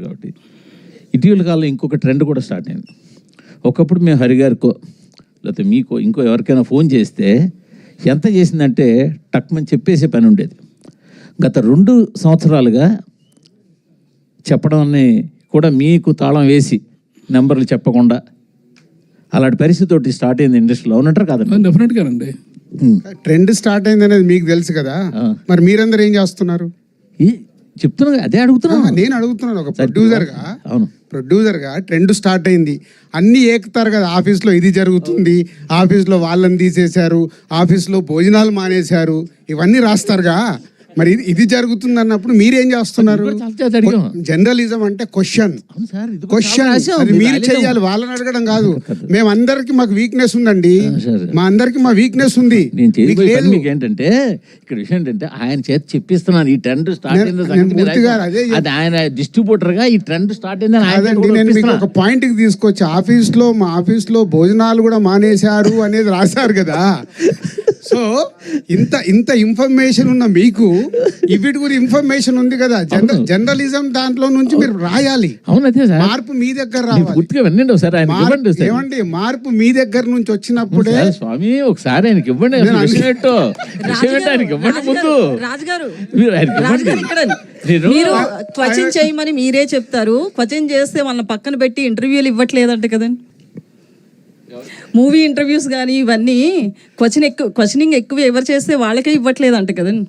కాబట్టి ఇటీవల కాలంలో ఇంకొక ట్రెండ్ కూడా స్టార్ట్ అయింది. ఒకప్పుడు మేము హరిగారికో లేకపోతే మీకో ఇంకో ఎవరికైనా ఫోన్ చేస్తే ఎంత చేసిందంటే టక్మని చెప్పేసే పని ఉండేది. గత 2 సంవత్సరాలుగా చెప్పడం కూడా మీకు తాళం వేసి నెంబర్లు చెప్పకుండా అలాంటి పరిస్థితి ఒకటి స్టార్ట్ అయింది ఇండస్ట్రీలో. అవునంటారు కాదండి? డెఫినెట్గా అండి. ట్రెండ్ స్టార్ట్ అయింది అనేది మీకు తెలుసు కదా, మరి మీరందరూ ఏం చేస్తున్నారు? చెప్తున్నా, అదే అడుగుతున్నా. నేను అడుగుతున్నాను ఒక ప్రొడ్యూసర్గా. అవును, ప్రొడ్యూసర్గా ట్రెండ్ స్టార్ట్ అయింది, అన్నీ ఏకుతారు కదా. ఆఫీస్లో ఇది జరుగుతుంది, ఆఫీస్లో వాళ్ళని తీసేశారు, ఆఫీస్లో భోజనాలు మానేశారు, ఇవన్నీ రాస్తారుగా. మరి ఇది జరుగుతుంది అన్నప్పుడు మీరేం చేస్తున్నారు? జర్నలిజం అంటే క్వశ్చన్ అది మీరు చెయ్యాలి, వాళ్ళని అడగడం కాదు. మేమందరికి మాకు వీక్నెస్ ఉందండి, మా అందరికి మా వీక్నెస్ ఉంది. మీకు ఏంటంటే ఇక్కడ విషయం ఏంటంటే ఆయన చేతి చెప్పిస్తున్నాను ఈ ట్రెండ్ స్టార్ట్ అయింది, ఆయన డిస్ట్రిబ్యూటర్ గా ఈ ట్రెండ్ స్టార్ట్ అయిందని. నేను మీకు ఒక పాయింట్ కి తీసుకొచ్చి మా ఆఫీస్లో భోజనాలు కూడా మానేశారు అనేది రాశారు కదా. సో ఇంత ఇన్ఫర్మేషన్ ఉన్న మీకు ఇవిటి గురించి ఇన్ఫర్మేషన్ ఉంది కదా. జర్నలిజం దాంట్లో నుంచి మీరు రాయాలి. మార్పు మీ దగ్గర రావాలి. ఏమండి, మార్పు మీ దగ్గర నుంచి వచ్చినప్పుడే స్వామి ఒకసారి ఆయనకి ఇవ్వండి. మీరు క్వశ్చన్ చేయమని మీరే చెప్తారు, క్వశ్చన్ చేస్తే వాళ్ళ పక్కన పెట్టి ఇంటర్వ్యూలు ఇవ్వట్లేదంట కదండి. మూవీ ఇంటర్వ్యూస్ కానీ ఇవన్నీ క్వశ్చనింగ్ ఎక్కువ ఎవరు చేస్తే వాళ్ళకే ఇవ్వట్లేదంట కదండి.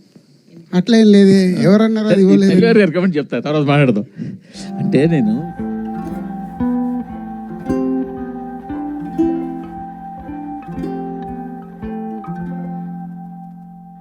అట్లా ఏం లేదే, ఎవరన్నారు అది ఇవ్వలేదు. చెప్తా తర్వాత మాట్లాడదాం. అంటే నేను